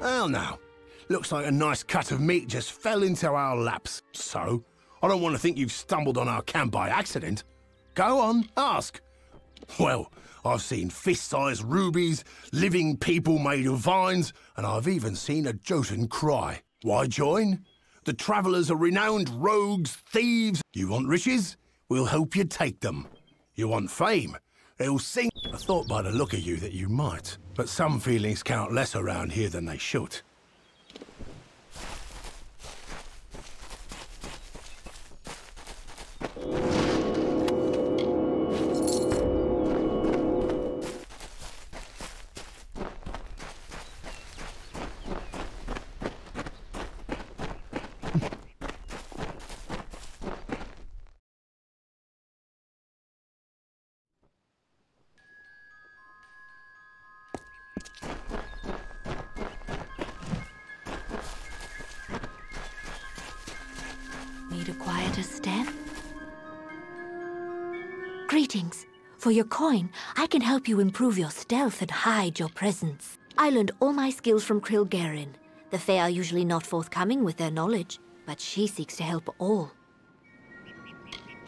Well, now, looks like a nice cut of meat just fell into our laps. So, I don't want to think you've stumbled on our camp by accident. Go on, ask. Well, I've seen fist-sized rubies, living people made of vines, and I've even seen a Jotun cry. Why join? The travellers are renowned rogues, thieves. You want riches? We'll help you take them. You want fame? They'll sing. I thought by the look of you that you might, but some feelings count less around here than they should. Need a quieter step? Greetings. For your coin, I can help you improve your stealth and hide your presence. I learned all my skills from Krilgarin. The Fae are usually not forthcoming with their knowledge, but she seeks to help all.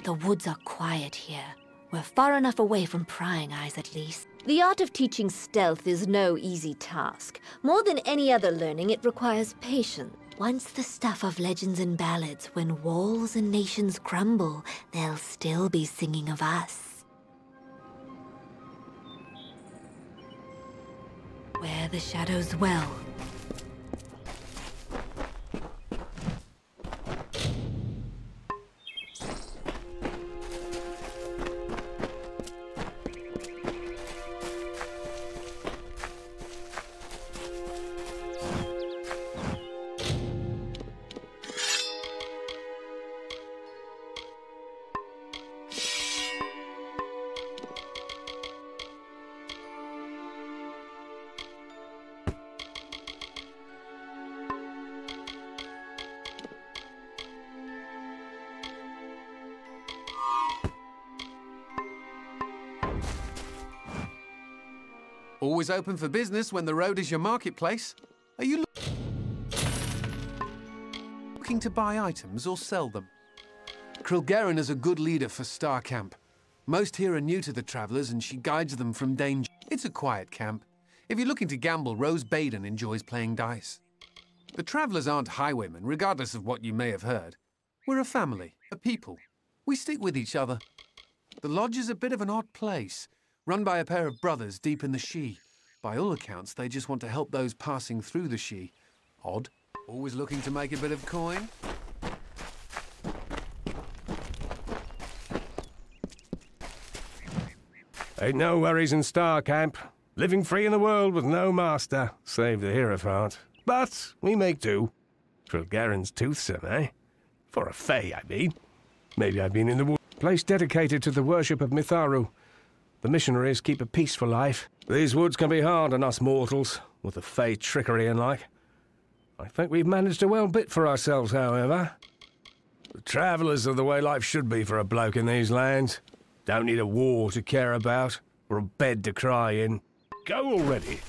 The woods are quiet here. We're far enough away from prying eyes, at least. The art of teaching stealth is no easy task. More than any other learning, it requires patience. Once the stuff of legends and ballads, when walls and nations crumble, they'll still be singing of us. Where the shadows dwell. Always open for business when the road is your marketplace. Are you looking to buy items or sell them? Krilgarin is a good leader for Star Camp. Most here are new to the travellers and she guides them from danger. It's a quiet camp. If you're looking to gamble, Rose Baden enjoys playing dice. The travellers aren't highwaymen, regardless of what you may have heard. We're a family, a people. We stick with each other. The lodge is a bit of an odd place. Run by a pair of brothers deep in the Shee. By all accounts, they just want to help those passing through the Shee. Odd. Always looking to make a bit of coin. Ain't no worries in Star Camp. Living free in the world with no master, save the Hierophant. But we make do. Krilgarin's toothsome, eh? For a Fae, I mean. Maybe I've been in the wood. Place dedicated to the worship of Mitharu. The missionaries keep a peaceful life. These woods can be hard on us mortals, with the Fae trickery and like. I think we've managed a well bit for ourselves, however. The travellers are the way life should be for a bloke in these lands. Don't need a war to care about, or a bed to cry in. Go already!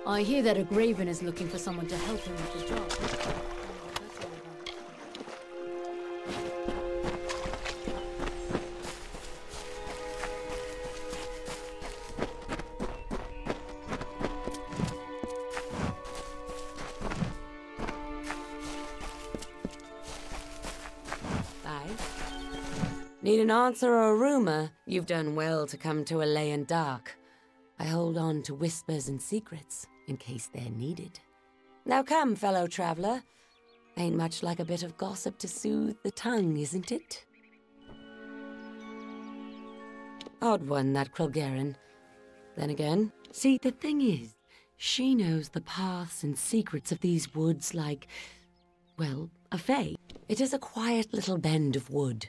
I hear that a Graven is looking for someone to help him with the job. Need an answer or a rumor? You've done well to come to Alayan Dark. I hold on to whispers and secrets in case they're needed. Now come, fellow traveler. Ain't much like a bit of gossip to soothe the tongue, isn't it? Odd one, that Krilgarin. Then again, see, the thing is, she knows the paths and secrets of these woods like, well, a Fae. It is a quiet little bend of wood.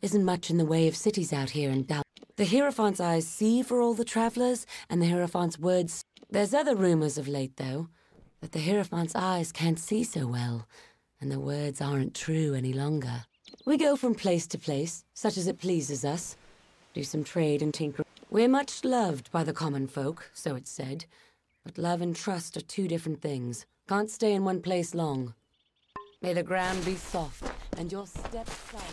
Isn't much in the way of cities out here in Dal. The Hierophant's eyes see for all the travelers, and the Hierophant's words. There's other rumors of late, though, that the Hierophant's eyes can't see so well, and the words aren't true any longer. We go from place to place, such as it pleases us. Do some trade and tinker. We're much loved by the common folk, so it's said. But love and trust are two different things. Can't stay in one place long. May the ground be soft, and your steps silent.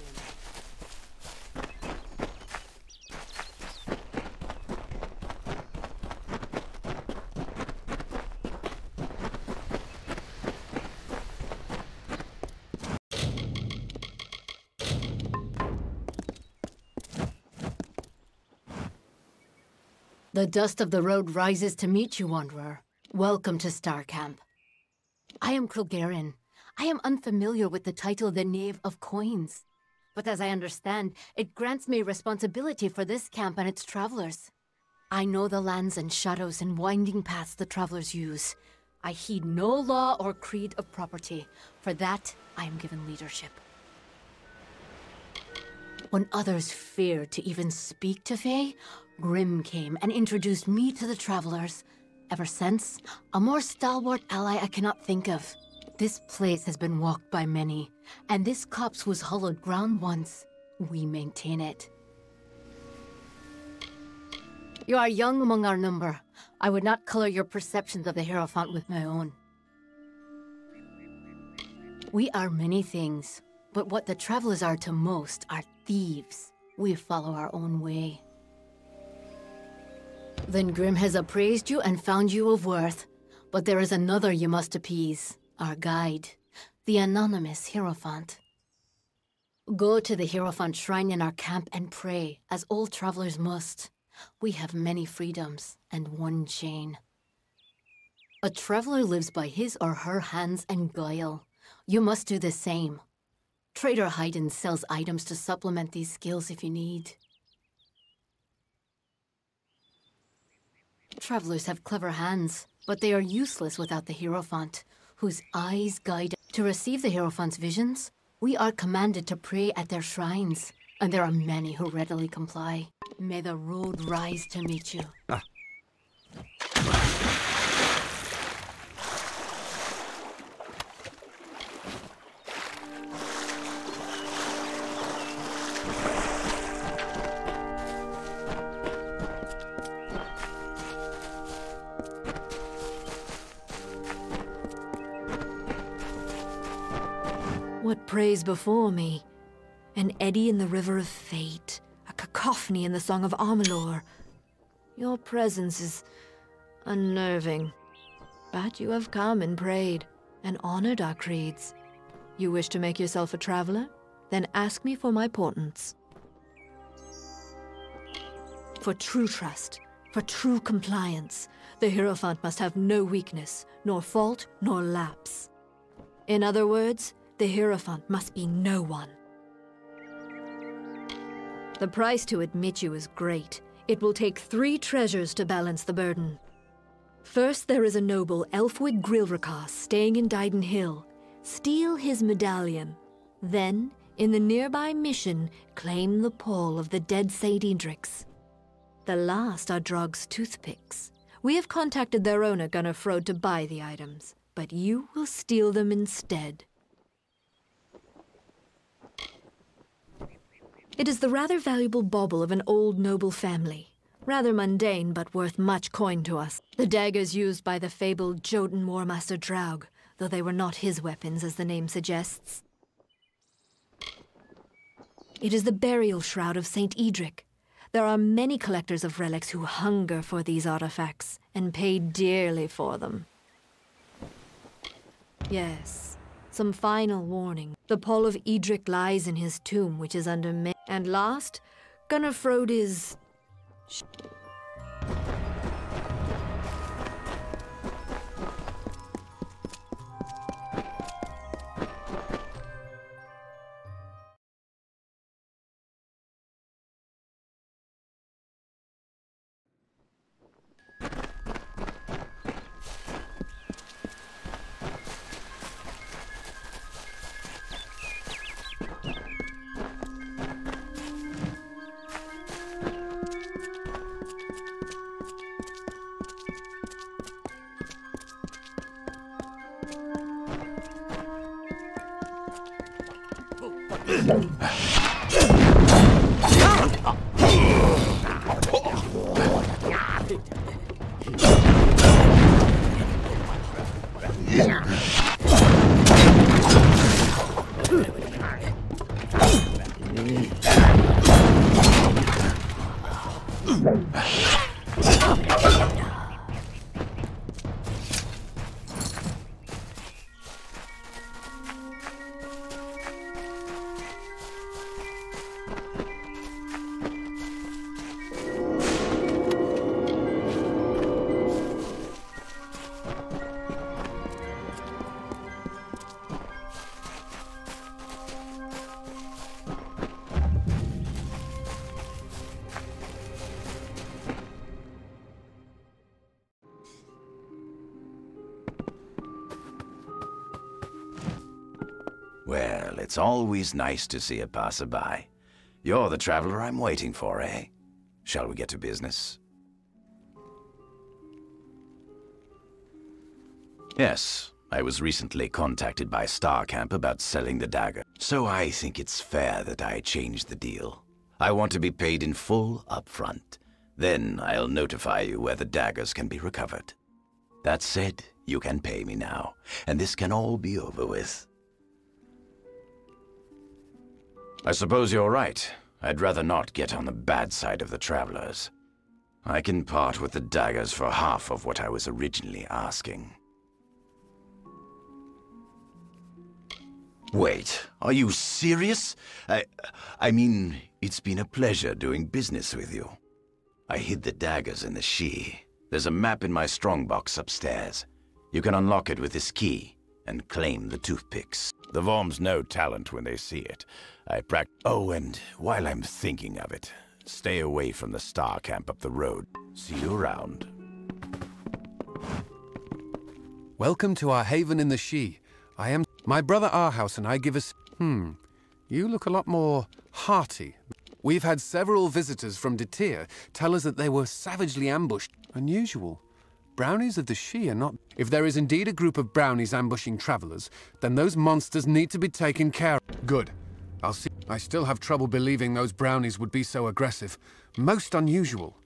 The dust of the road rises to meet you, Wanderer. Welcome to Star Camp. I am Krilgarin. I am unfamiliar with the title the Knave of Coins. But as I understand, it grants me responsibility for this camp and its travelers. I know the lands and shadows and winding paths the travelers use. I heed no law or creed of property. For that, I am given leadership. When others feared to even speak to Fae, Grim came and introduced me to the travelers. Ever since, a more stalwart ally I cannot think of. This place has been walked by many, and this copse was hollowed ground once. We maintain it. You are young among our number. I would not color your perceptions of the Hierophant with my own. We are many things, but what the travelers are to most are thieves. We follow our own way. Then Grim has appraised you and found you of worth. But there is another you must appease, our guide, the anonymous Hierophant. Go to the Hierophant shrine in our camp and pray, as all travelers must. We have many freedoms and one chain. A traveler lives by his or her hands and guile. You must do the same. Trader Haydn sells items to supplement these skills if you need. Travelers have clever hands, but they are useless without the Hierophant, whose eyes guide. To receive the Hierophant's visions, we are commanded to pray at their shrines, and there are many who readily comply. May the road rise to meet you. What prays before me? An eddy in the river of fate, a cacophony in the song of Amalur. Your presence is unnerving. But you have come and prayed, and honored our creeds. You wish to make yourself a traveler? Then ask me for my portents. For true trust, for true compliance, the Hierophant must have no weakness, nor fault, nor lapse. In other words, the Hierophant must be no one. The price to admit you is great. It will take 3 treasures to balance the burden. First, there is a noble Elfwig Grilrakar staying in Dyden Hill. Steal his medallion. Then, in the nearby mission, claim the pall of the dead Saint Edric's. The last are Drog's toothpicks. We have contacted their owner, Gunnar Frode, to buy the items, but you will steal them instead. It is the rather valuable bauble of an old noble family. Rather mundane, but worth much coin to us. The daggers used by the fabled Jotun Warmaster Draug, though they were not his weapons, as the name suggests. It is the burial shroud of Saint Edric. There are many collectors of relics who hunger for these artifacts, and pay dearly for them. Yes. Some final warning. The pall of Edric lies in his tomb, which is under me. And last, Gunnar Frode is... Well, it's always nice to see a passerby. You're the traveler I'm waiting for, eh? Shall we get to business? Yes, I was recently contacted by Starcamp about selling the dagger, so I think it's fair that I change the deal. I want to be paid in full up front. Then I'll notify you where the daggers can be recovered. That said, you can pay me now, and this can all be over with. I suppose you're right. I'd rather not get on the bad side of the travelers. I can part with the daggers for half of what I was originally asking. Wait, are you serious? I mean, it's been a pleasure doing business with you. I hid the daggers in the She. There's a map in my strongbox upstairs. You can unlock it with this key and claim the toothpicks. The Worms know talent when they see it. Oh, and while I'm thinking of it, stay away from the Star Camp up the road. See you around. Welcome to our haven in the She. My brother Arhaus and I give us... You look a lot more hearty. We've had several visitors from Detir tell us that they were savagely ambushed. Unusual. Brownies of the She are not... If there is indeed a group of brownies ambushing travelers, then those monsters need to be taken care of. Good. I'll see. I still have trouble believing those brownies would be so aggressive. Most unusual.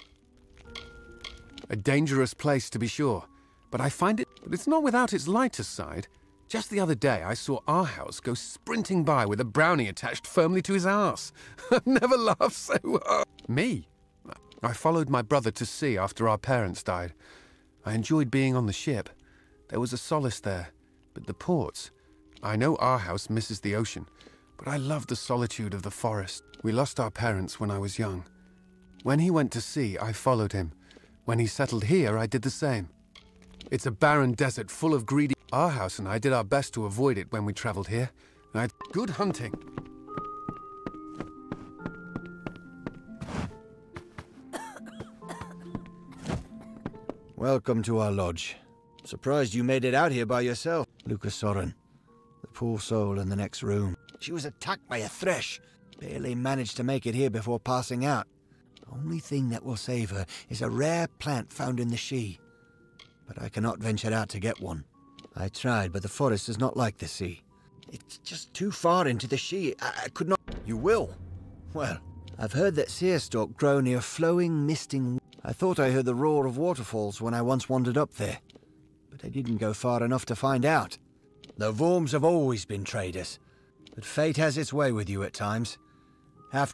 A dangerous place, to be sure. But it's not without its lighter side. Just the other day, I saw Arhaus go sprinting by with a brownie attached firmly to his arse. I've never laughed so hard. Me? I followed my brother to sea after our parents died. I enjoyed being on the ship. There was a solace there. But the ports... I know Arhaus misses the ocean, but I love the solitude of the forest. We lost our parents when I was young. When he went to sea, I followed him. When he settled here, I did the same. It's a barren desert full of greedy... Arhaus and I did our best to avoid it when we traveled here. Good hunting. Welcome to our lodge. Surprised you made it out here by yourself, Lucas Soren. The poor soul in the next room. She was attacked by a thresh. Barely managed to make it here before passing out. The only thing that will save her is a rare plant found in the She. But I cannot venture out to get one. I tried, but the forest is not like the sea. It's just too far into the She. I could not... You will? Well, I've heard that seerstalk grow near flowing, misting... I thought I heard the roar of waterfalls when I once wandered up there. But I didn't go far enough to find out. The Worms have always been traders. But fate has its way with you at times. I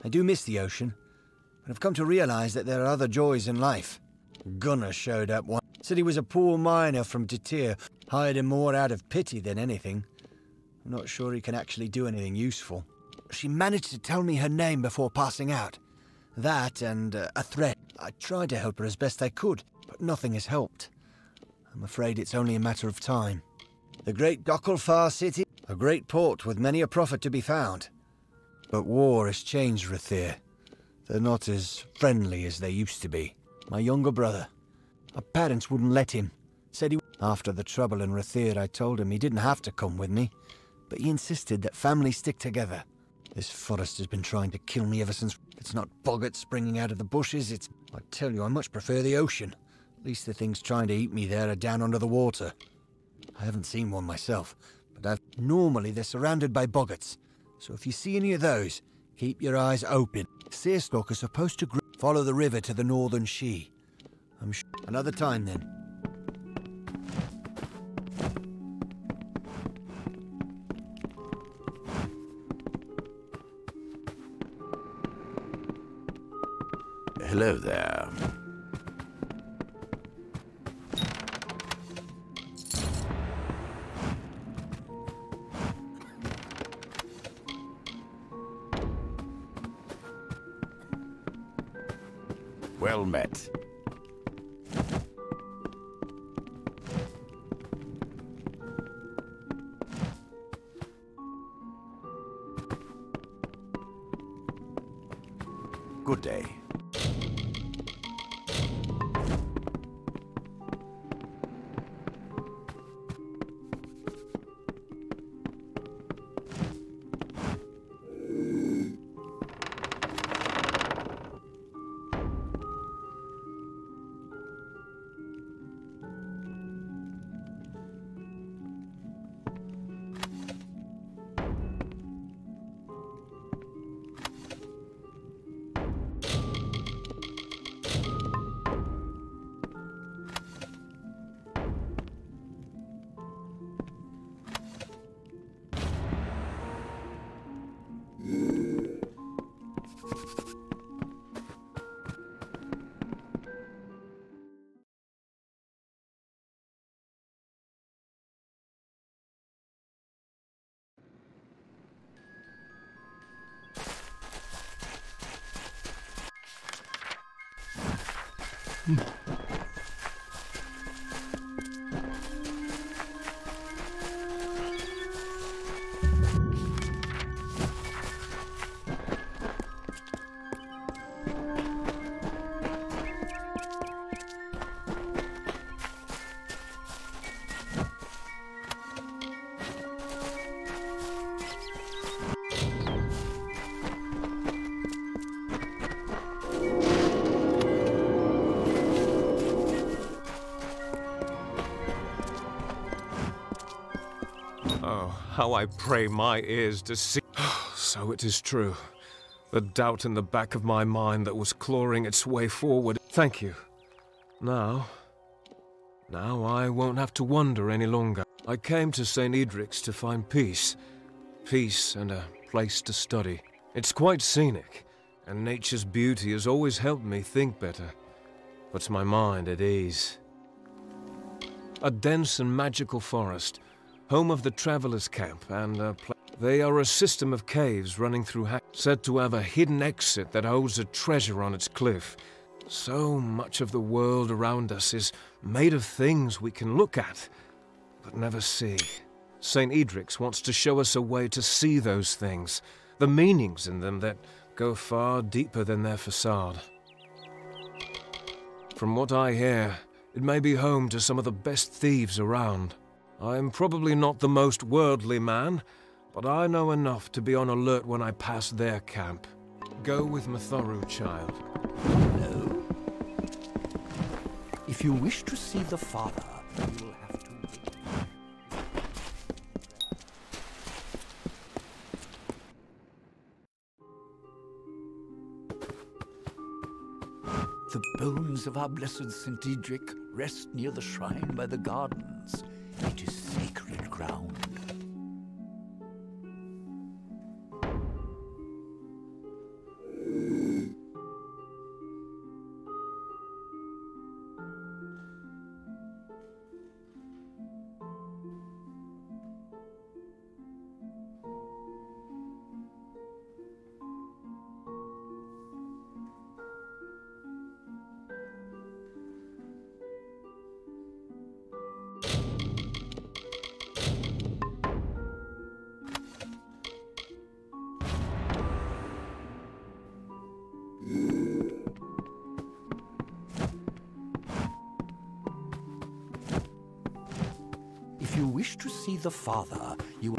do miss the ocean. But I've come to realize that there are other joys in life. Gunnar showed up once. Said he was a poor miner from Detir, hired him more out of pity than anything. I'm not sure he can actually do anything useful. She managed to tell me her name before passing out. That and a threat. I tried to help her as best I could, but nothing has helped. I'm afraid it's only a matter of time. The great Dokkelfar city, a great port with many a profit to be found. But war has changed Rathir. They're not as friendly as they used to be. My younger brother. My parents wouldn't let him. Said he... After the trouble in Rathir, I told him he didn't have to come with me. But he insisted that families stick together. This forest has been trying to kill me ever since... It's not boggarts springing out of the bushes, it's... I tell you, I much prefer the ocean. At least the things trying to eat me there are down under the water. I haven't seen one myself, but normally they're surrounded by boggarts. So if you see any of those, keep your eyes open. Seerstalk are supposed to follow the river to the northern She. I'm sure... Another time, then. Hello there. Well met. Good day. Oh, how I pray my ears to see. So it is true. The doubt in the back of my mind that was clawing its way forward. Thank you. Now I won't have to wonder any longer. I came to St. Edric's to find peace. Peace and a place to study. It's quite scenic, and nature's beauty has always helped me think better. Puts my mind at ease. A dense and magical forest, home of the travelers' camp, and they are a system of caves running through said to have a hidden exit that holds a treasure on its cliff. So much of the world around us is made of things we can look at, but never see. St. Edric's wants to show us a way to see those things, the meanings in them that go far deeper than their facade. From what I hear, it may be home to some of the best thieves around. I'm probably not the most worldly man, but I know enough to be on alert when I pass their camp. Go with Mathoru, child. No. If you wish to see the father, you will have to wait. The bones of our blessed St. Edric rest near the shrine by the gardens. It is sacred ground. If you wish to see the father, you...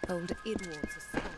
Old Edward's a scholar.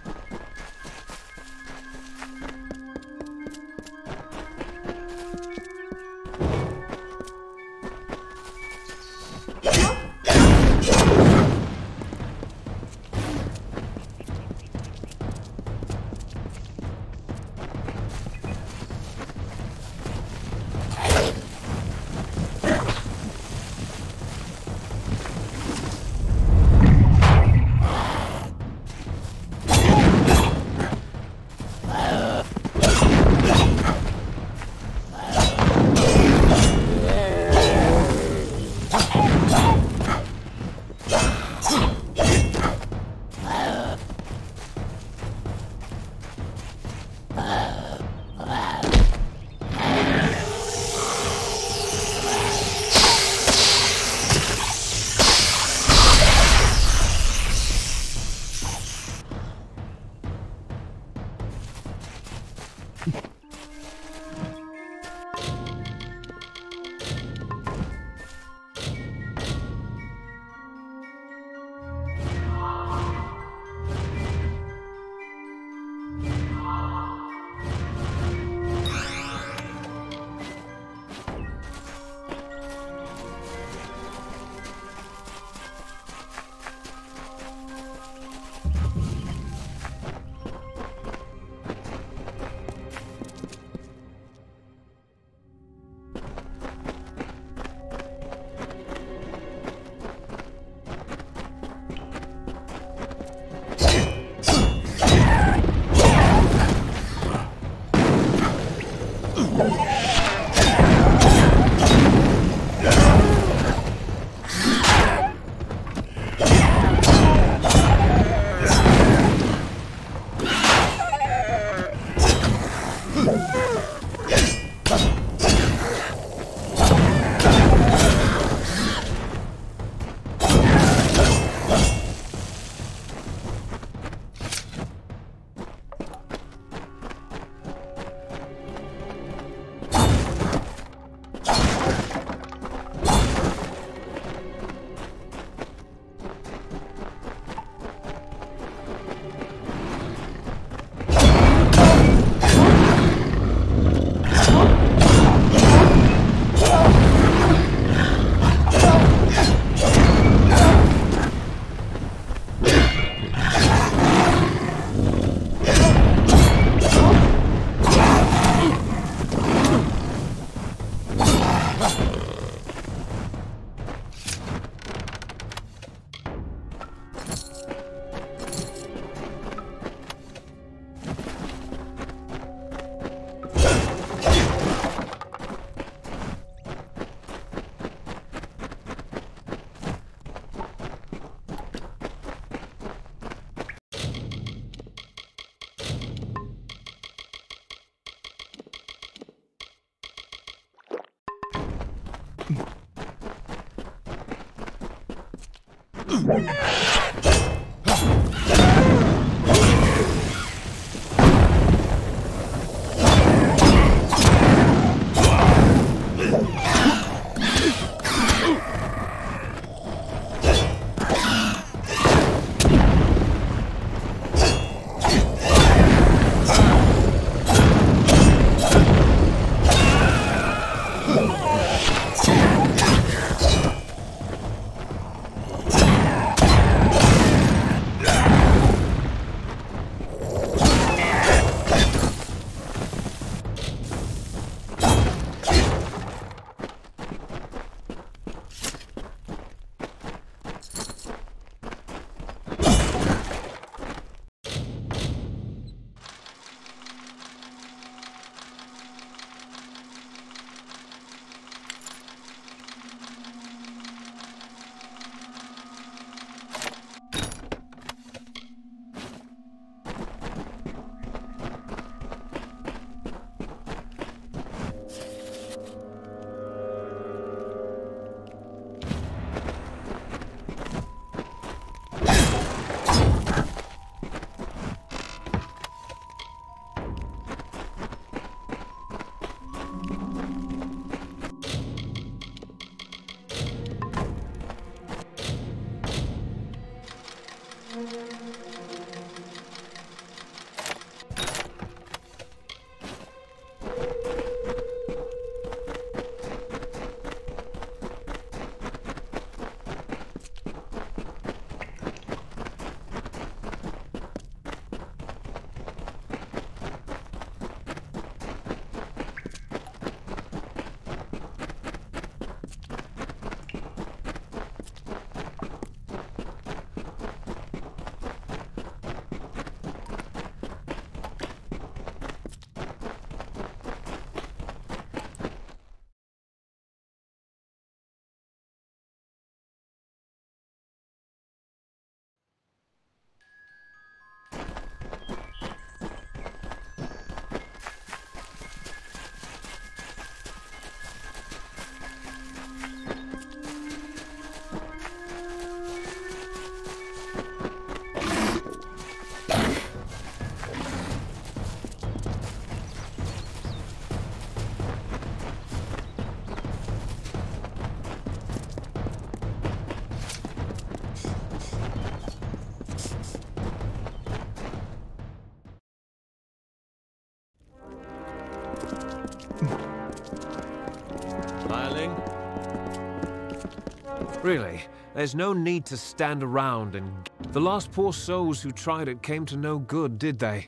Really, there's no need to stand around and... The last poor souls who tried it came to no good, did they?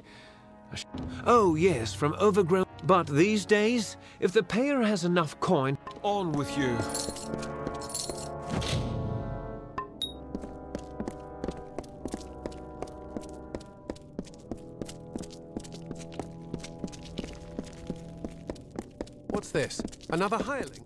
Oh, yes, from overgrown... But these days, if the payer has enough coin... On with you. What's this? Another hireling?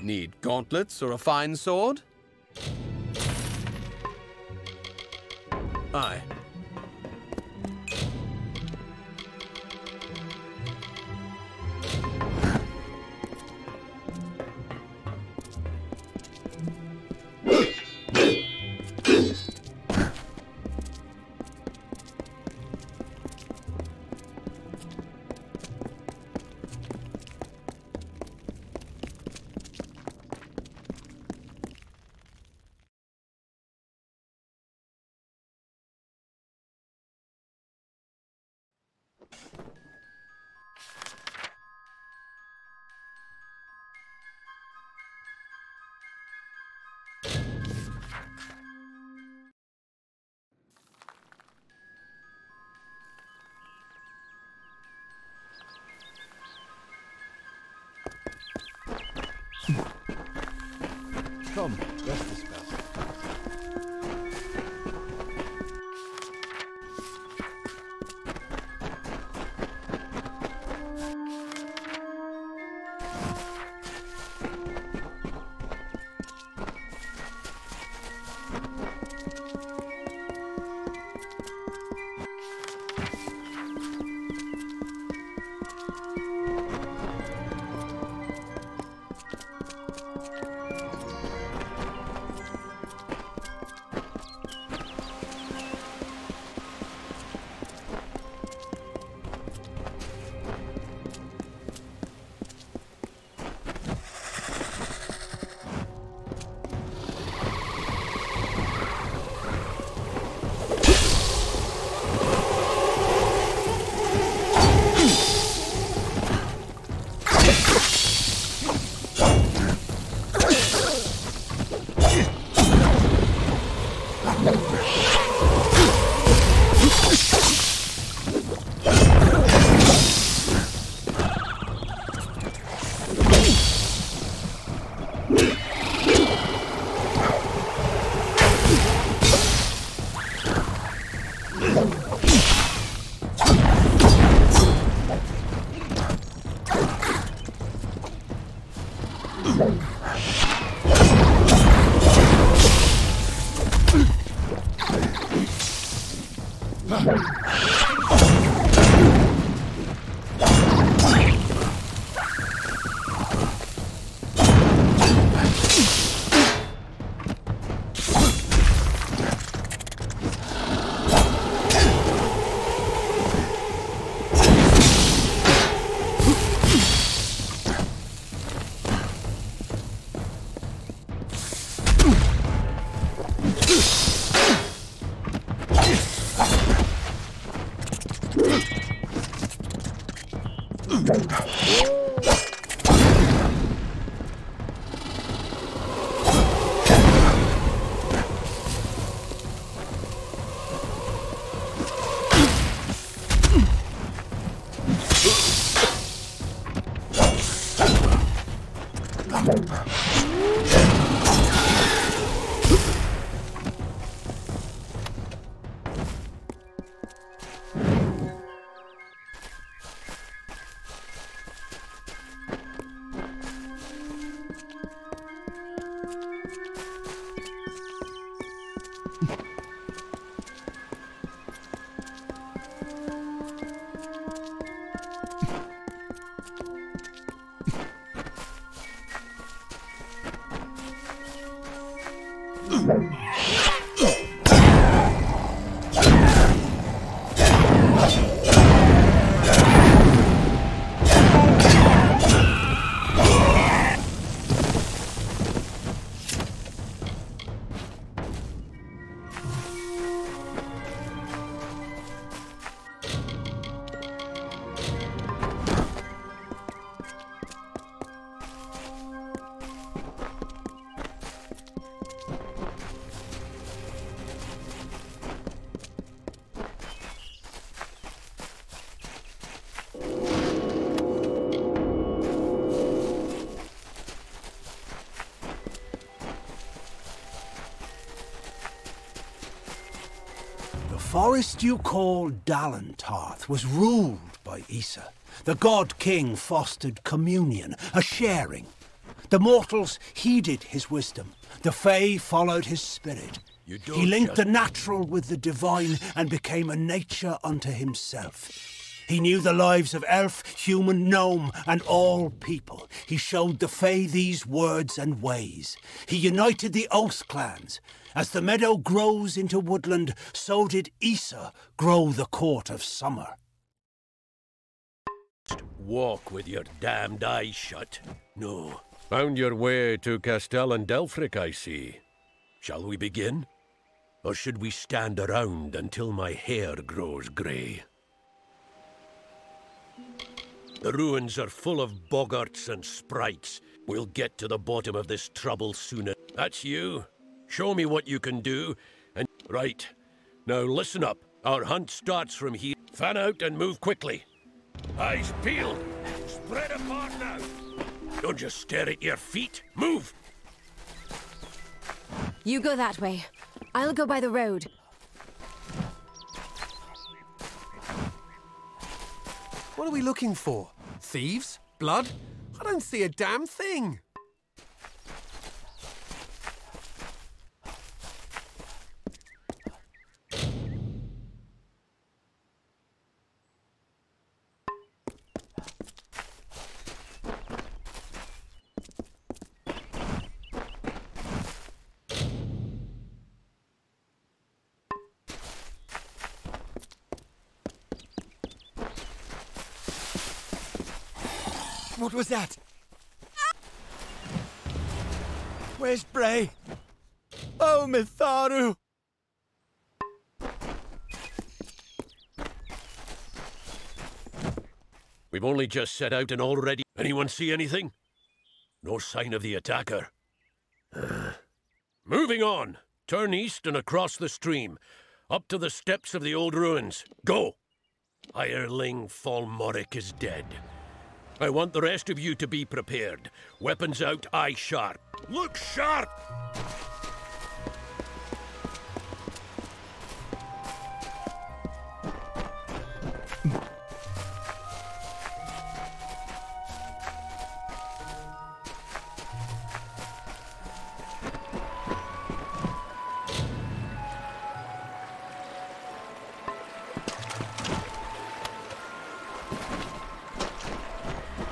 Need gauntlets or a fine sword? Aye. Come, rest the spell. The forest you call Dalentarth was ruled by Issa. The god-king fostered communion, a sharing. The mortals heeded his wisdom. The Fae followed his spirit. He linked the natural with the divine and became a nature unto himself. He knew the lives of elf, human, gnome, and all people. He showed the Fae these words and ways. He united the Oath clans. As the meadow grows into woodland, so did Issa grow the court of summer. Walk with your damned eyes shut. No. Found your way to Castell and Delfric, I see. Shall we begin? Or should we stand around until my hair grows grey? The ruins are full of boggarts and sprites. We'll get to the bottom of this trouble sooner. That's you. Show me what you can do, and... Right. Now listen up. Our hunt starts from here. Fan out and move quickly. Eyes peeled. Spread apart now. Don't just stare at your feet. Move! You go that way. I'll go by the road. What are we looking for? Thieves? Blood? I don't see a damn thing. What was that? Where's Bray? Oh, Mitharu! We've only just set out and already... Anyone see anything? No sign of the attacker. Moving on. Turn east and across the stream. Up to the steps of the old ruins. Go! Hireling Falmoric is dead. I want the rest of you to be prepared. Weapons out, eye sharp. Look sharp!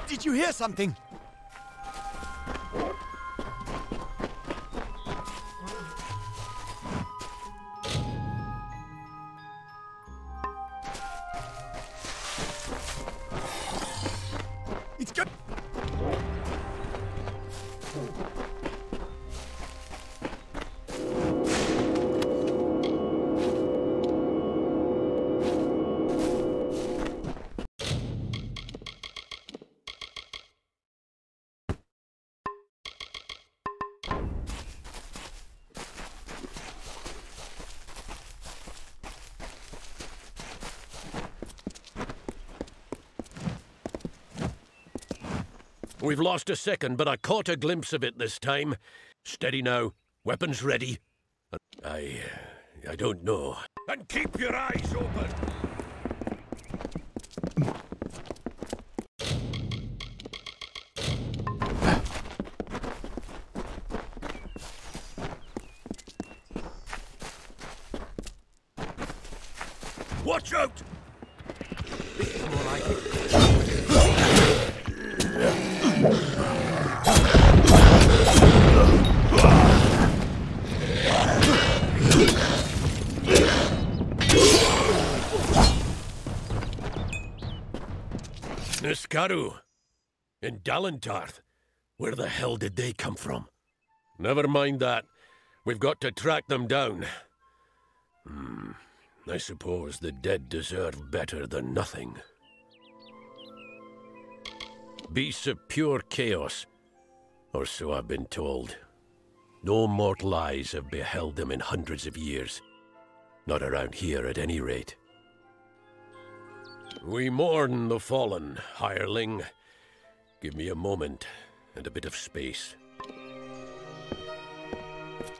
Did you hear something? It's good. We've lost a second, but I caught a glimpse of it this time. Steady now. Weapons ready. I don't know. And keep your eyes open! Watch out! More like it. Scaru? In Dalentarth? Where the hell did they come from? Never mind that. We've got to track them down. I suppose the dead deserve better than nothing. Beasts of pure chaos, or so I've been told. No mortal eyes have beheld them in hundreds of years. Not around here, at any rate. We mourn the fallen, hireling. Give me a moment and a bit of space.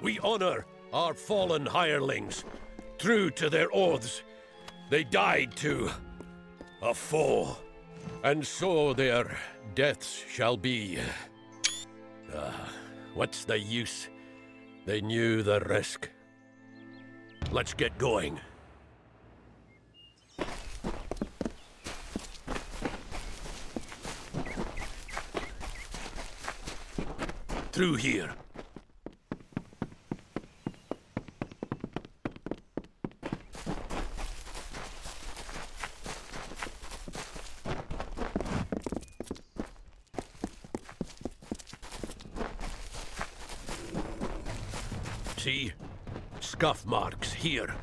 We honor our fallen hirelings, true to their oaths. They died to a foe, and so their deaths shall be. What's the use? They knew the risk. Let's get going. Through here. See? Scuff marks here.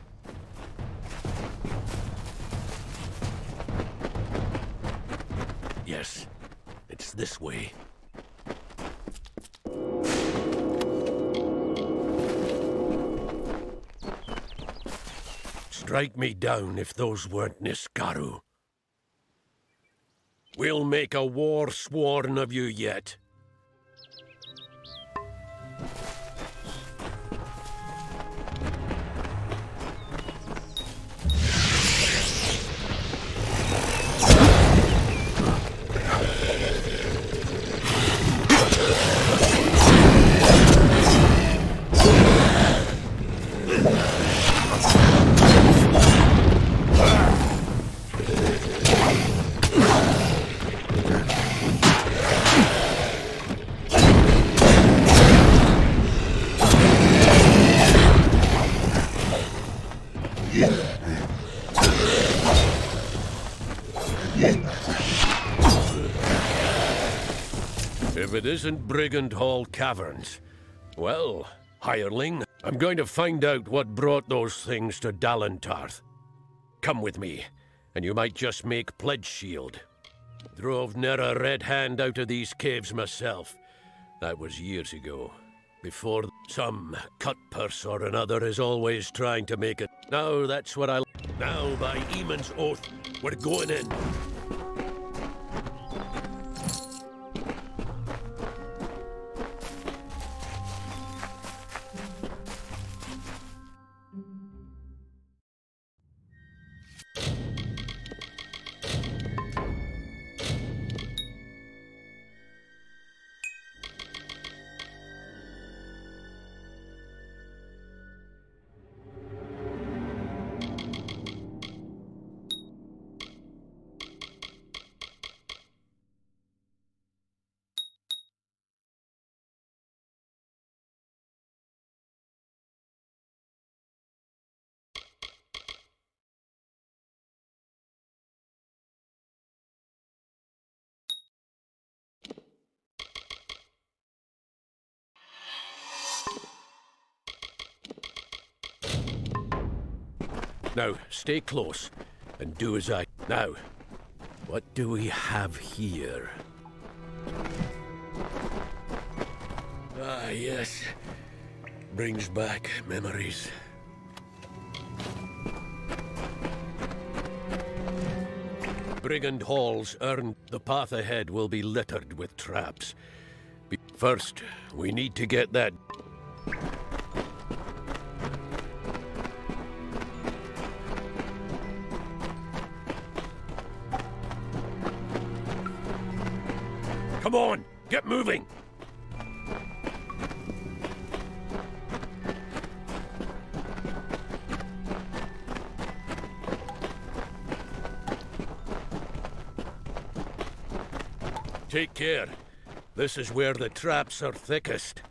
Yes, it's this way. Strike me down if those weren't Niskaru. We'll make a war sworn of you yet. If it isn't Brigand Hall Caverns, well, hireling, I'm going to find out what brought those things to Dalentarth. Come with me, and you might just make pledge shield. Drove ne'er a red hand out of these caves myself. That was years ago. Before some cut purse or another is always trying to make it. Now that's what I... Now, by Eamon's oath, we're going in. Now, stay close, and do as I... Now, what do we have here? Ah, yes. Brings back memories. Brigand halls earned. The path ahead will be littered with traps. First, we need to get that... Come on, get moving! Take care. This is where the traps are thickest.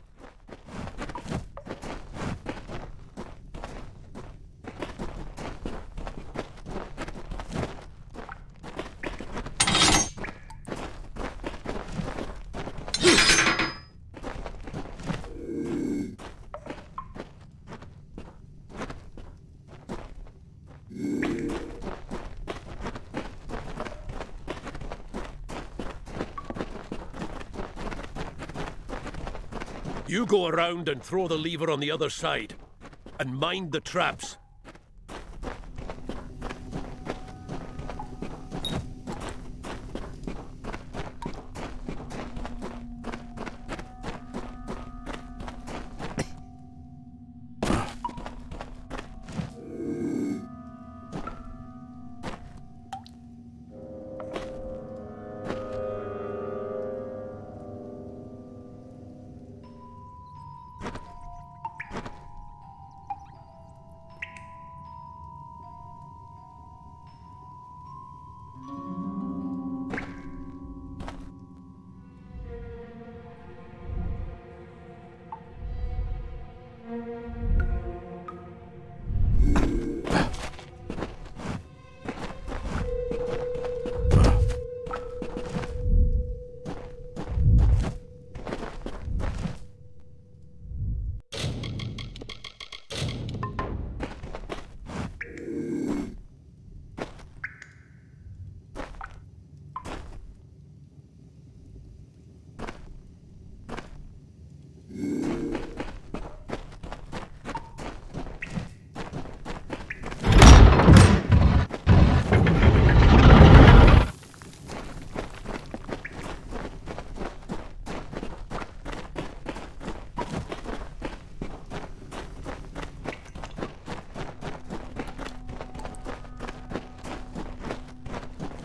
You go around and throw the lever on the other side. And mind the traps.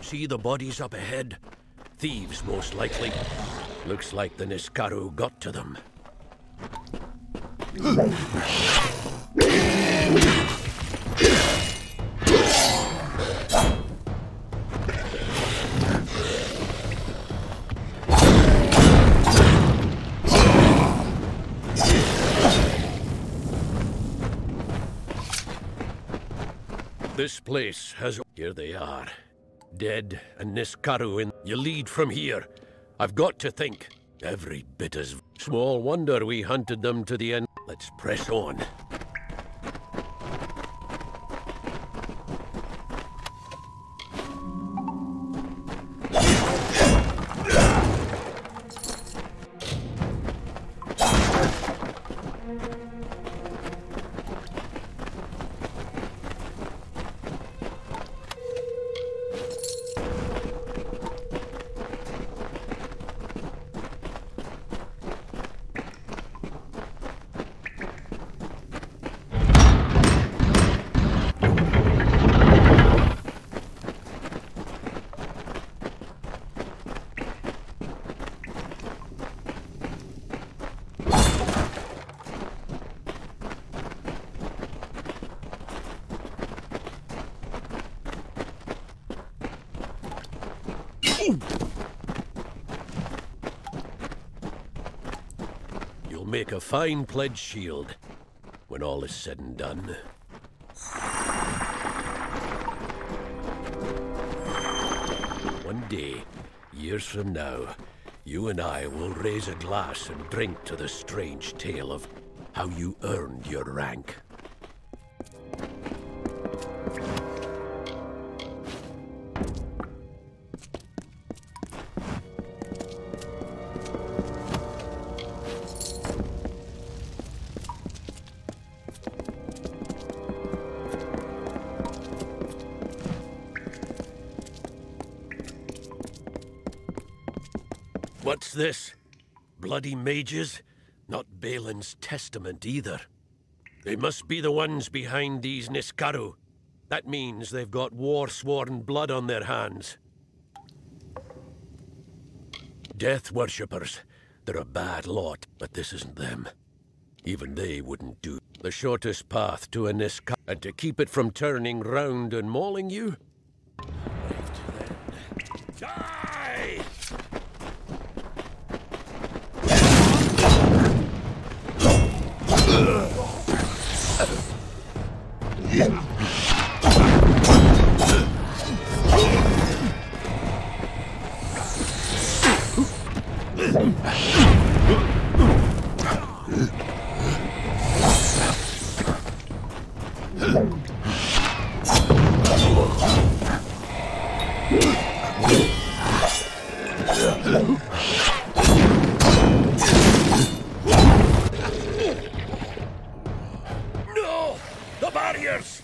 See the bodies up ahead? Thieves, most likely. Looks like the Niskaru got to them. This place has... Here they are. Dead and Niskaru in... You lead from here. I've got to think. Every bit as... Small wonder we hunted them to the end. Let's press on. You'll make a fine pledge shield when all is said and done. One day, years from now, you and I will raise a glass and drink to the strange tale of how you earned your rank. What's this? Bloody mages? Not Balin's testament either. They must be the ones behind these Niskaru. That means they've got war-sworn blood on their hands. Death worshippers. They're a bad lot, but this isn't them. Even they wouldn't do. The shortest path to a Niskaru, and to keep it from turning round and mauling you? Right then. Die! fierce!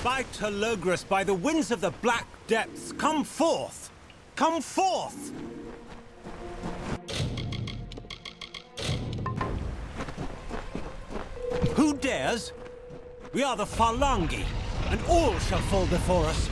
fight to Logres by the winds of the black depths. Come forth! Come forth! Who dares? We are the Phalangi, and all shall fall before us.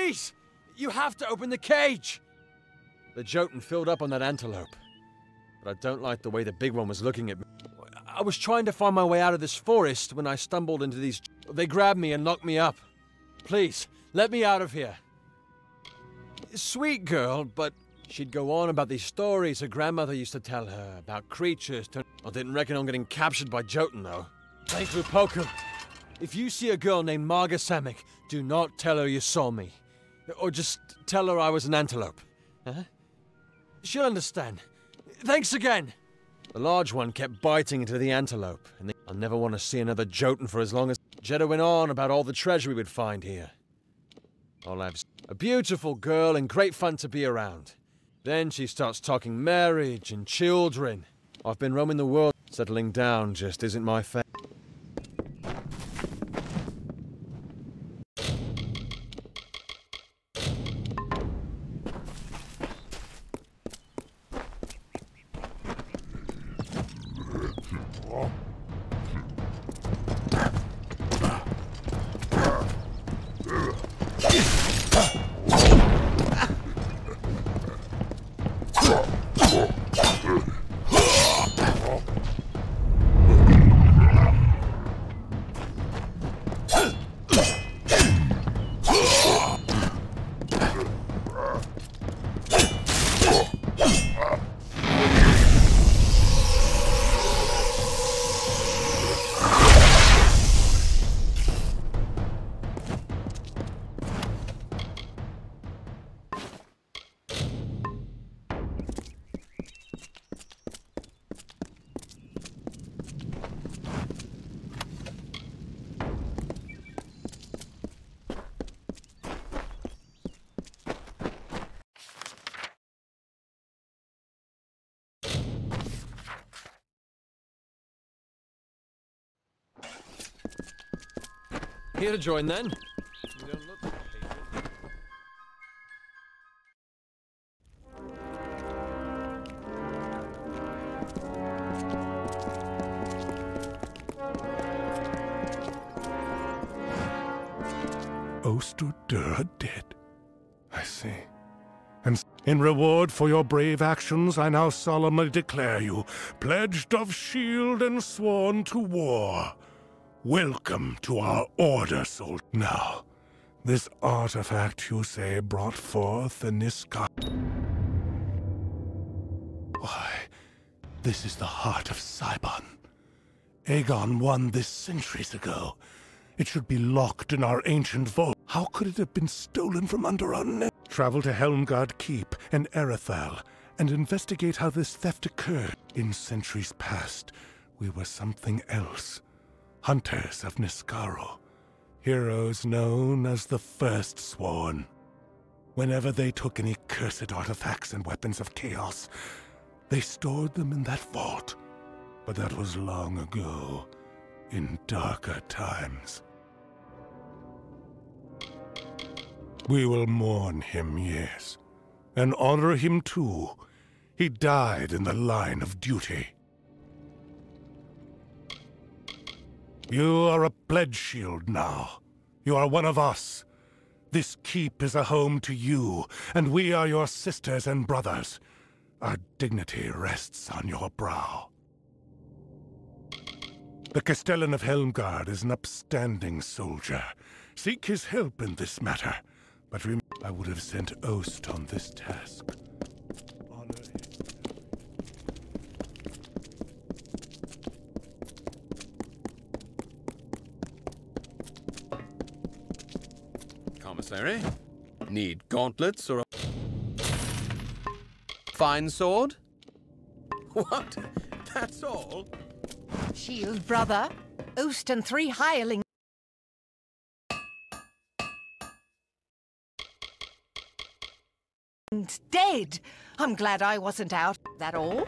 Please! You have to open the cage! The Jotun filled up on that antelope. But I don't like the way the big one was looking at me. I was trying to find my way out of this forest when I stumbled into these... They grabbed me and locked me up. Please, let me out of here. Sweet girl, but she'd go on about these stories her grandmother used to tell her about creatures. I didn't reckon on getting captured by Jotun, though. Thanks, Lupoku. If you see a girl named Marga Samick, do not tell her you saw me. Or just tell her I was an antelope. Huh? She'll understand. Thanks again! The large one kept biting into the antelope, and I'll never want to see another Jotun for as long as... Jeddah went on about all the treasure we would find here. Olav's a beautiful girl and great fun to be around. Then she starts talking marriage and children. I've been roaming the world. Settling down just isn't my thing. Here to join, then. You don't look like patient. Oster dead. I see. And in reward for your brave actions, I now solemnly declare you pledged of shield and sworn to war. Welcome to our order, soldier. Now, this artifact, you say, brought forth the Niskar. Why, this is the heart of Sibon. Aegon won this centuries ago. It should be locked in our ancient vault. How could it have been stolen from under our neck? Travel to Helmgard Keep and Erethal and investigate how this theft occurred. In centuries past, we were something else. Hunters of Niskaro, heroes known as the First Sworn. Whenever they took any cursed artifacts and weapons of chaos, they stored them in that vault. But that was long ago, in darker times. We will mourn him, yes, and honor him too. He died in the line of duty. You are a pledge shield now. You are one of us. This keep is a home to you, and we are your sisters and brothers. Our dignity rests on your brow. The Castellan of Helmgard is an upstanding soldier. Seek his help in this matter. But remember, I would have sent Ost on this task. Honor him. Commissary? Need gauntlets or a fine sword? What? That's all? Shield, brother. Ost and 3 hirelings. Dead. I'm glad I wasn't out. That all?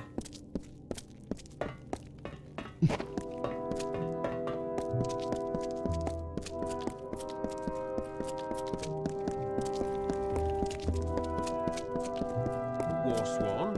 Warsworn.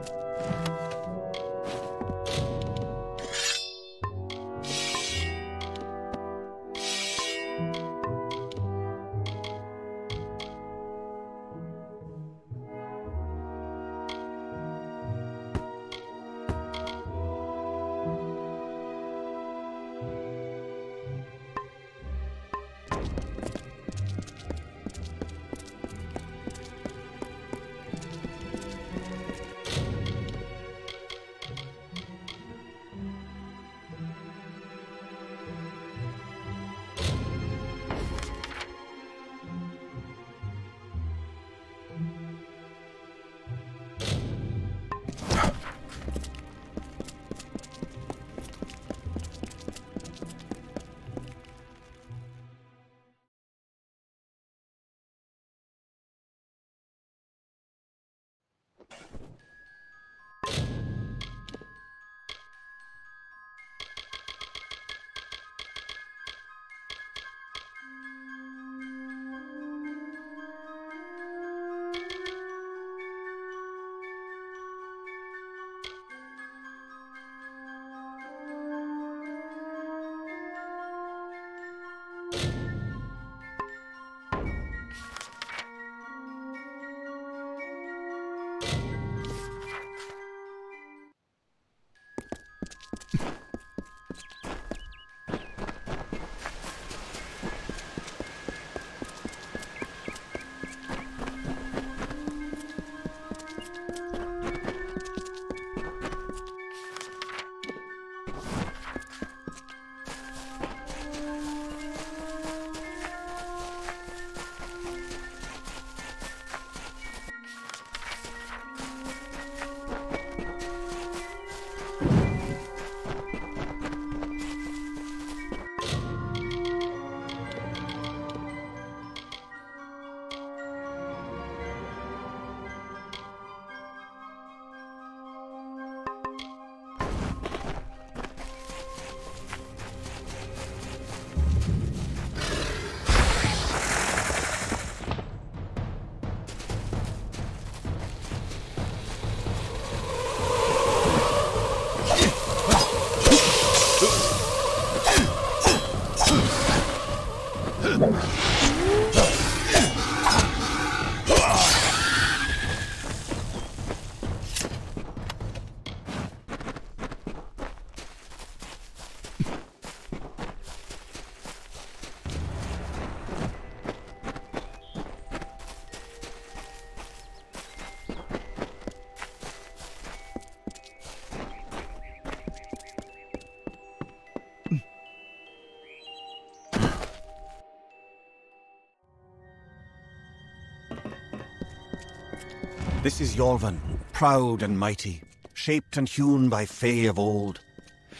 This is Yolvan, proud and mighty, shaped and hewn by Fae of old.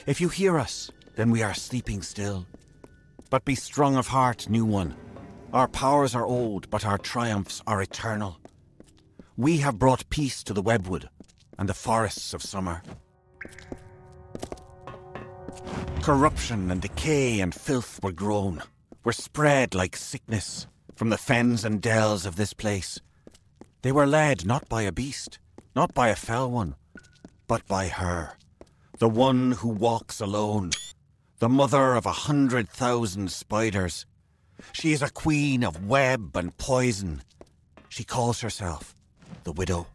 If you hear us, then we are sleeping still. But be strong of heart, new one. Our powers are old, but our triumphs are eternal. We have brought peace to the webwood and the forests of summer. Corruption and decay and filth were grown, were spread like sickness from the fens and dells of this place. They were led not by a beast, not by a fell one, but by her, the one who walks alone, the mother of 100,000 spiders. She is a queen of web and poison. She calls herself the Widow.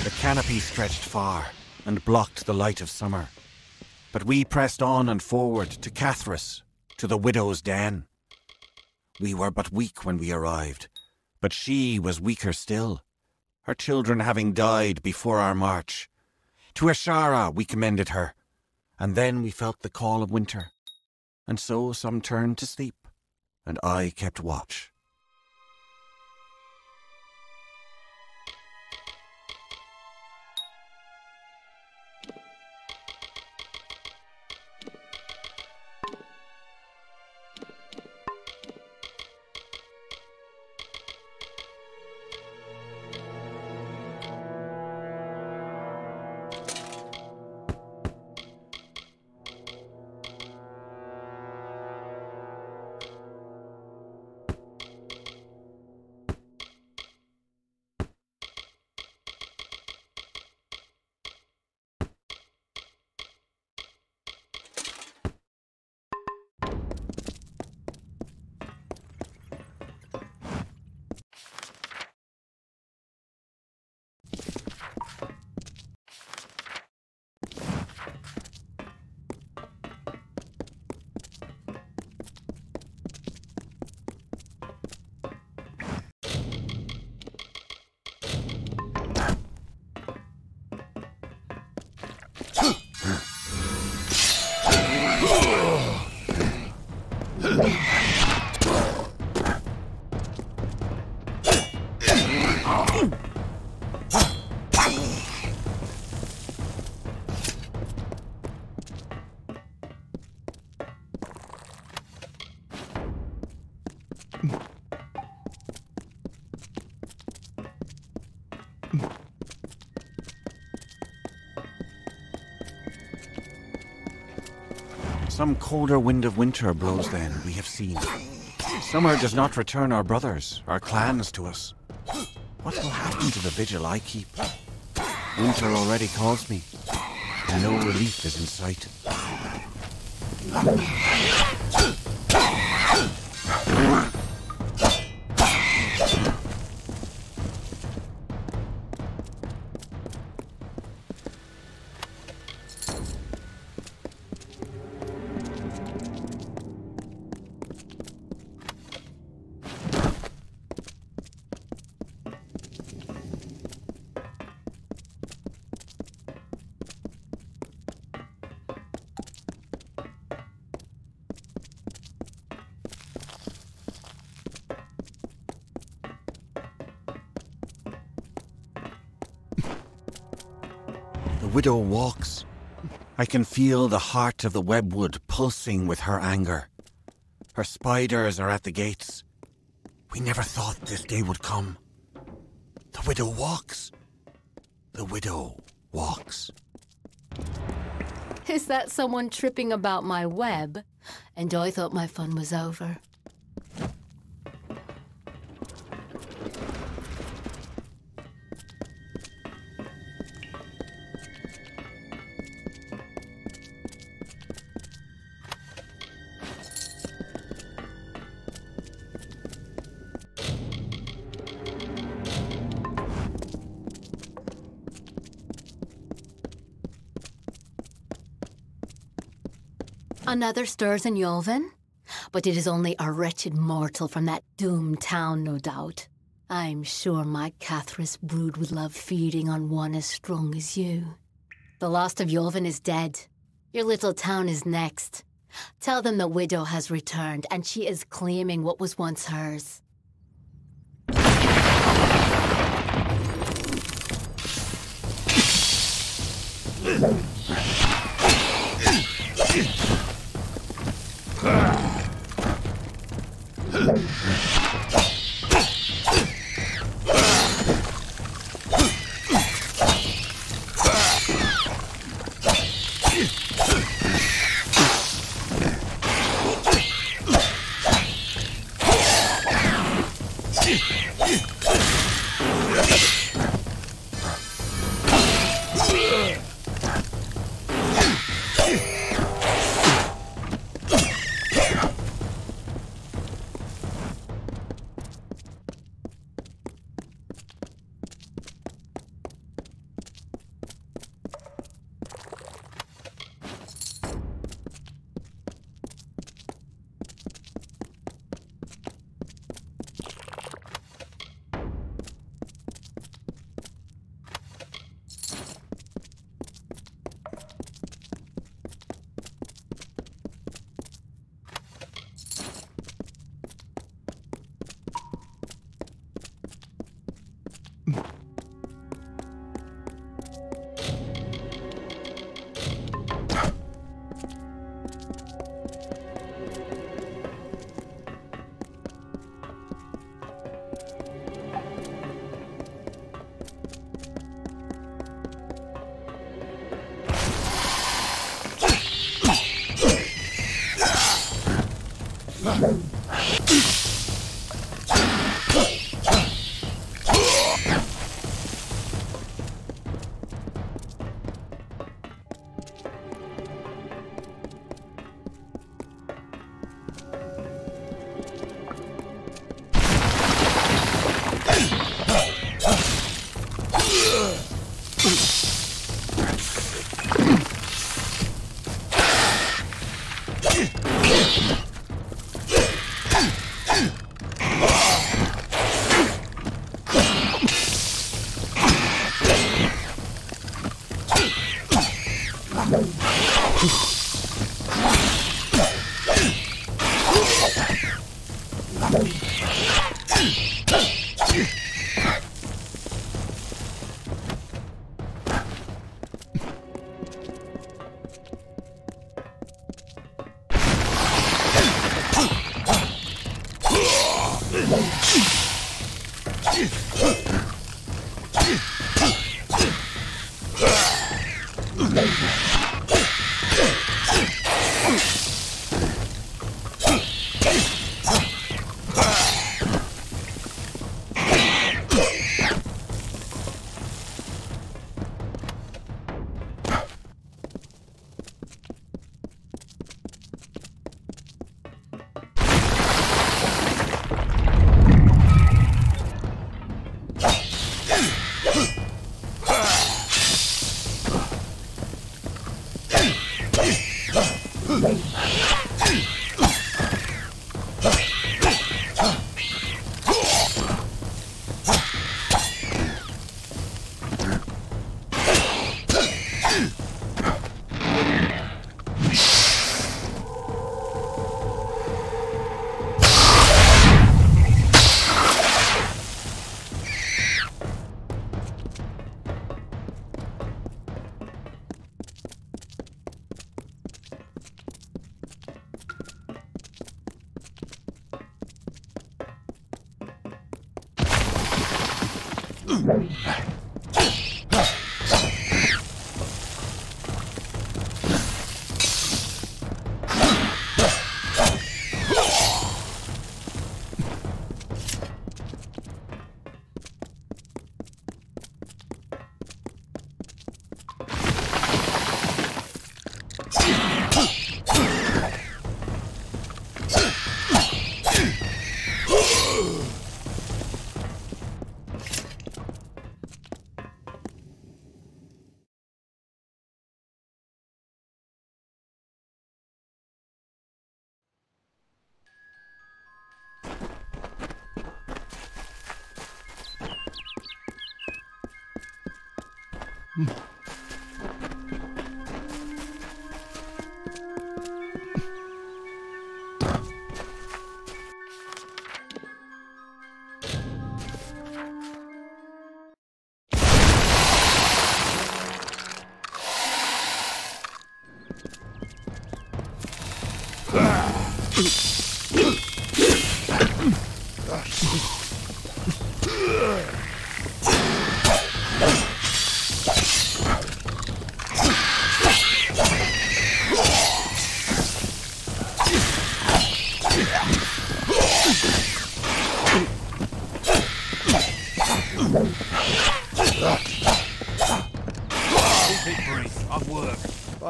The canopy stretched far and blocked the light of summer. But we pressed on and forward to Cathras, to the widow's den. We were but weak when we arrived, but she was weaker still, her children having died before our march. To Ashara we commended her, and then we felt the call of winter. And so some turned to sleep, and I kept watch. Some colder wind of winter blows then, we have seen. Summer does not return our brothers, our clans to us. What will happen to the vigil I keep? Winter already calls me, and no relief is in sight. The widow walks. I can feel the heart of the webwood pulsing with her anger. Her spiders are at the gates. We never thought this day would come. The widow walks. The widow walks. Is that someone tripping about my web? And I thought my fun was over. Another stirs in Yolven? But it is only a wretched mortal from that doomed town, no doubt. I'm sure my Cathras brood would love feeding on one as strong as you. The last of Yolven is dead. Your little town is next. Tell them the widow has returned, and she is claiming what was once hers.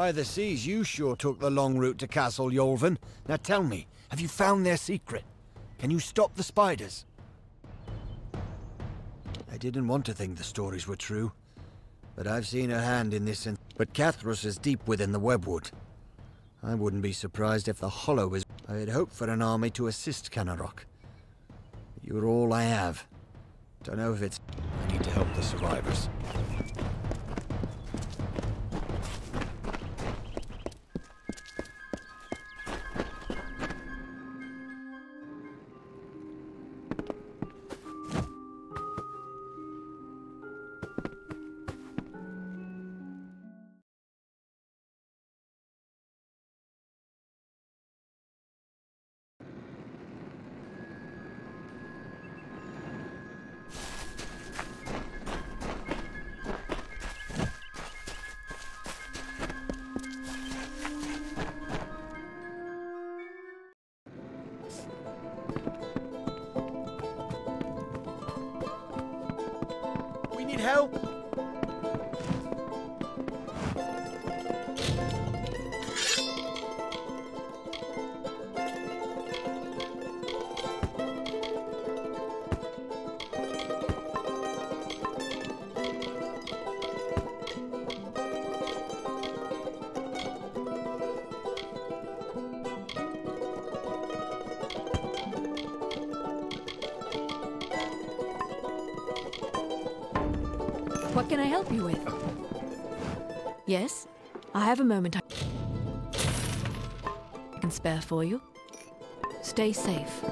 By the seas, you sure took the long route to Castle Yolvin. Now tell me, have you found their secret? Can you stop the spiders? I didn't want to think the stories were true, but I've seen her hand in this but Cathrus is deep within the webwood. I wouldn't be surprised if the Hollow is... I had hoped for an army to assist Canarok. You're all I have. Don't know if it's... I need to help the survivors. Help! What can I help you with? Yes, I have a moment I can spare for you. Stay safe.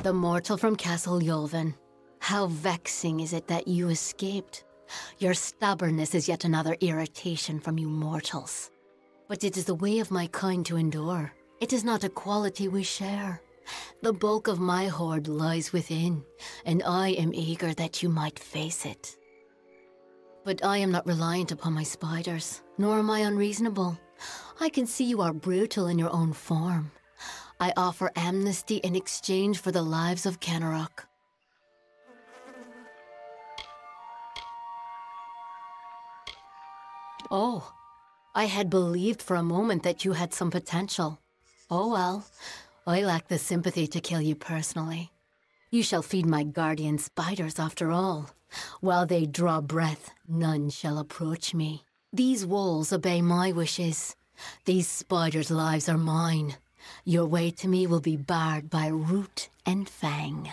The mortal from Castle Yolven. How vexing is it that you escaped? Your stubbornness is yet another irritation from you mortals. But it is the way of my kind to endure. It is not a quality we share. The bulk of my hoard lies within, and I am eager that you might face it. But I am not reliant upon my spiders, nor am I unreasonable. I can see you are brutal in your own form. I offer amnesty in exchange for the lives of Kenarok. Oh, I had believed for a moment that you had some potential. Oh well, I lack the sympathy to kill you personally. You shall feed my guardian spiders after all. While they draw breath, none shall approach me. These walls obey my wishes. These spiders' lives are mine. Your way to me will be barred by root and fang.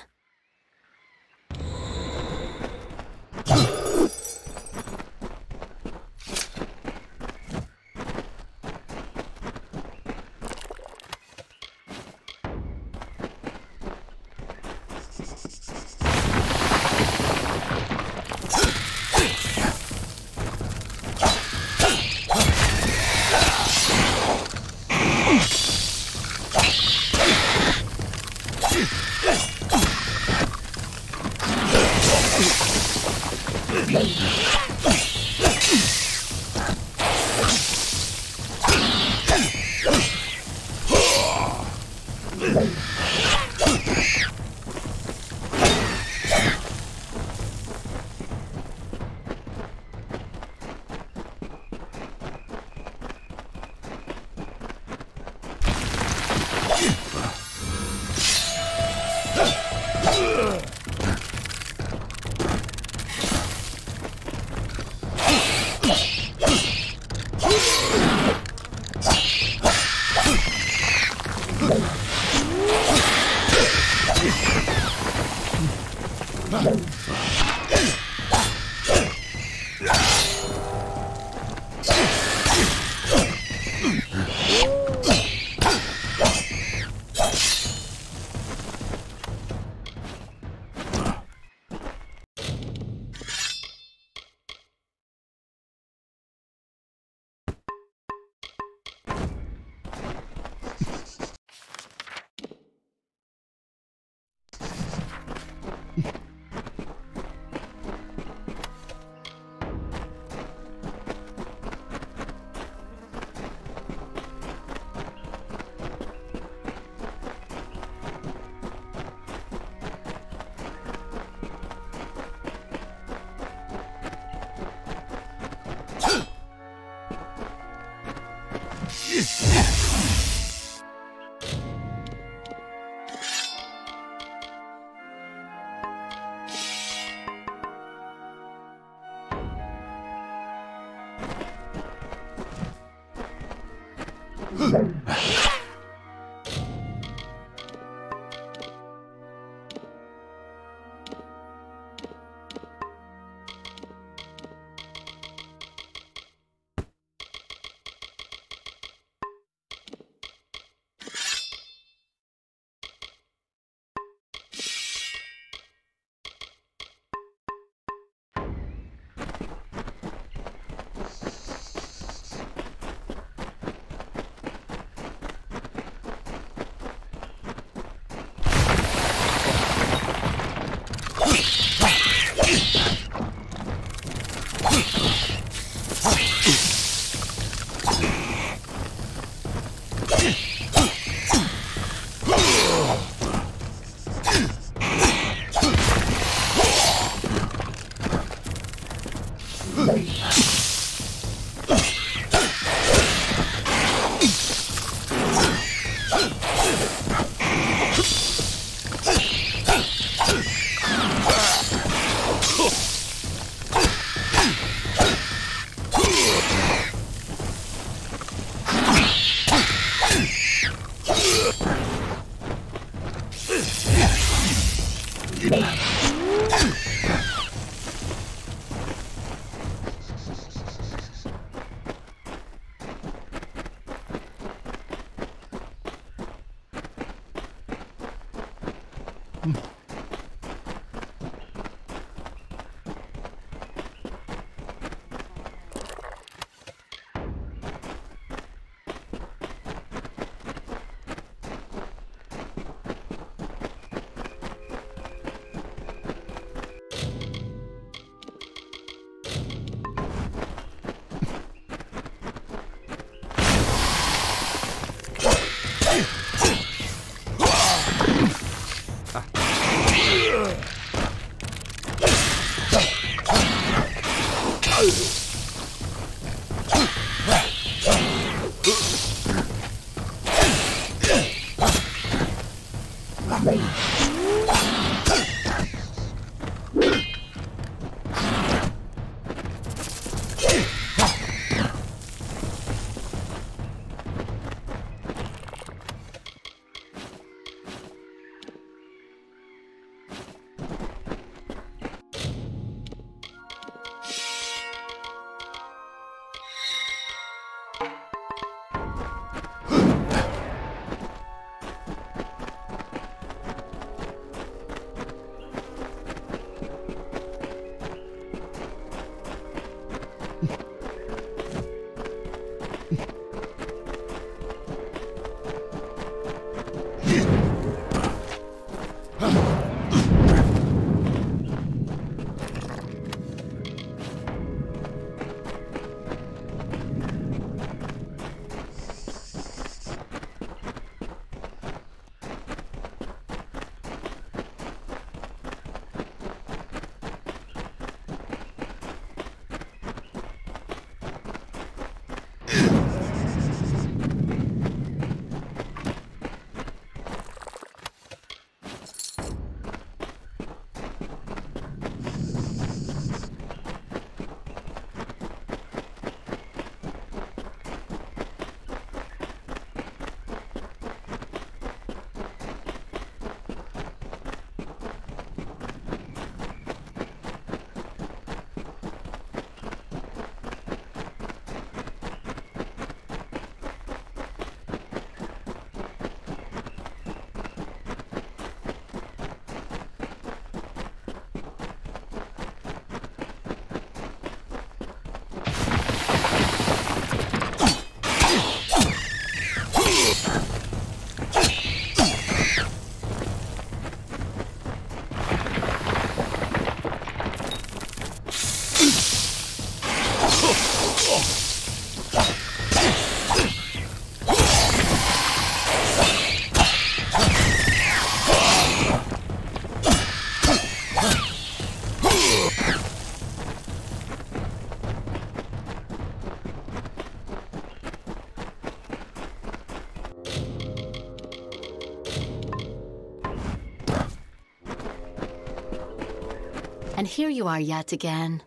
And here you are yet again.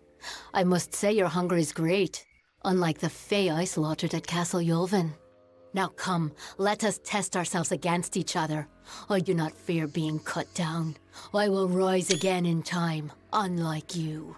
I must say your hunger is great, unlike the Fae I slaughtered at Castle Yulvin. Now come, let us test ourselves against each other. I do not fear being cut down. I will rise again in time, unlike you.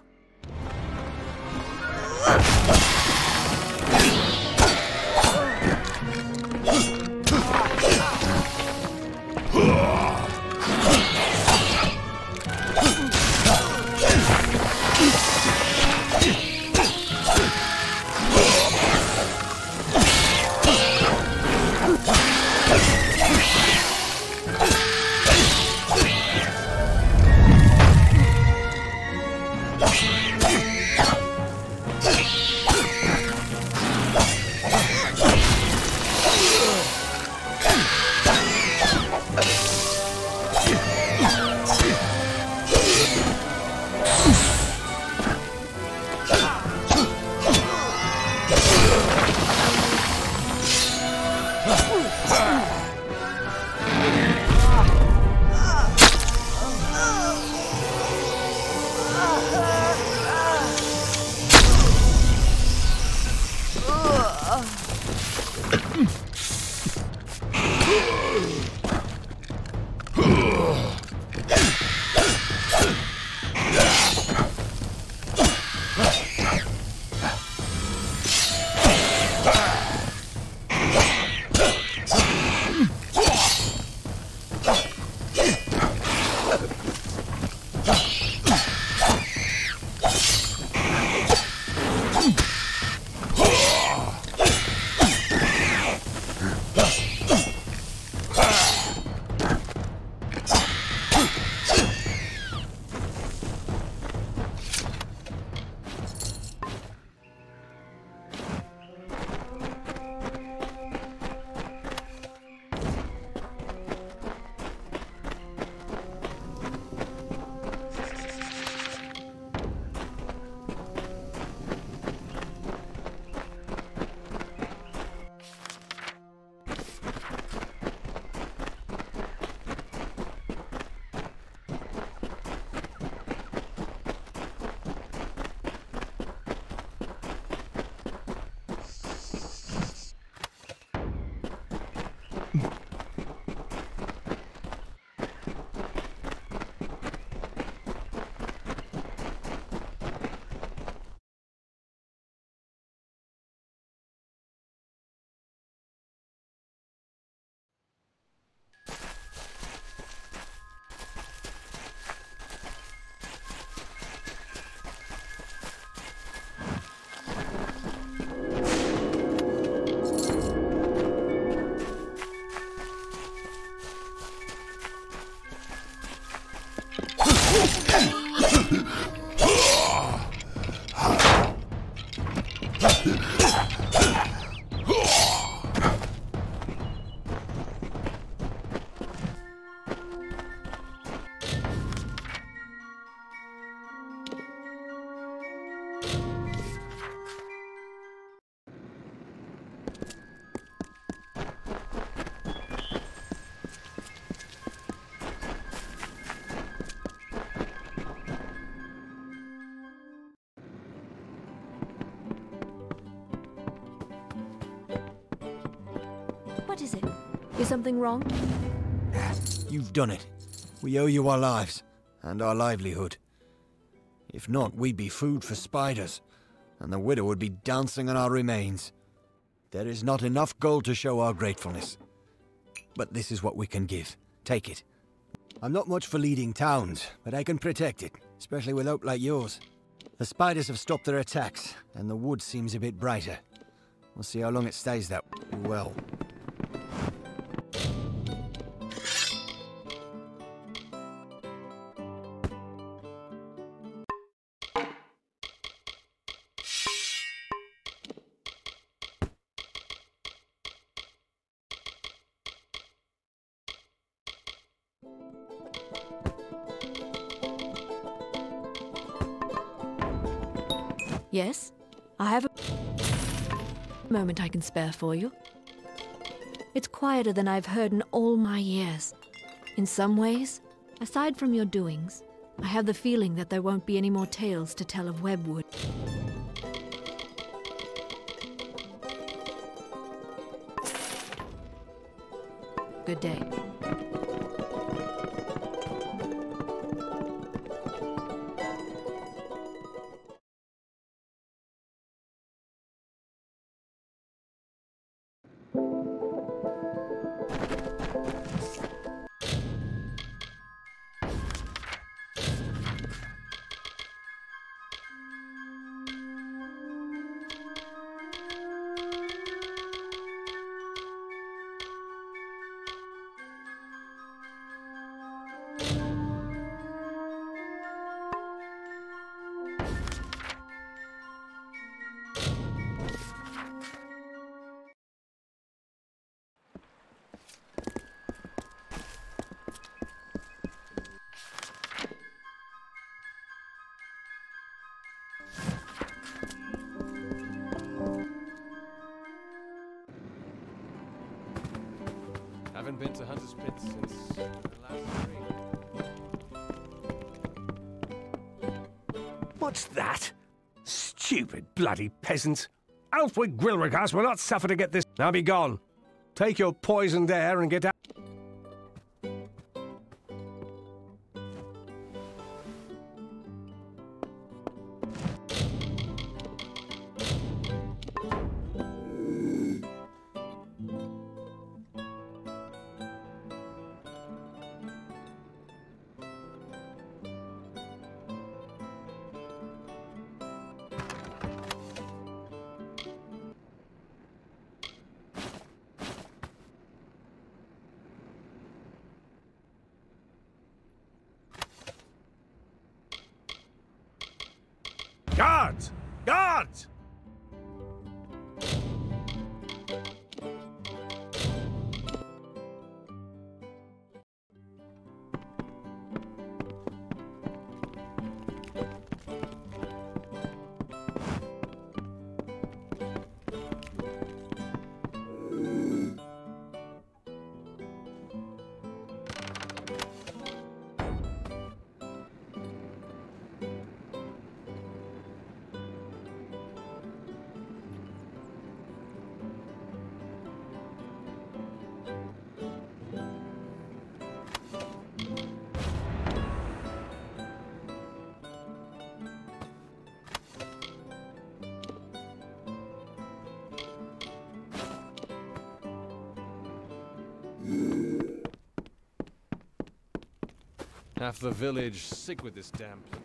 What is it? Is something wrong? You've done it. We owe you our lives, and our livelihood. If not, we'd be food for spiders, and the widow would be dancing on our remains. There is not enough gold to show our gratefulness. But this is what we can give. Take it. I'm not much for leading towns, but I can protect it, especially with hope like yours. The spiders have stopped their attacks, and the wood seems a bit brighter. We'll see how long it stays that well. Yes, I have a moment I can spare for you. It's quieter than I've heard in all my years. In some ways, aside from your doings, I have the feeling that there won't be any more tales to tell of Webwood. Good day. Haven't been to Hunter's Pit since the last spring. What's that? Stupid bloody peasants. Alfwig Grilrigas will not suffer to get this. Now be gone. Take your poisoned air and get out. Guards! Guards! Half the village sick with this damn plague.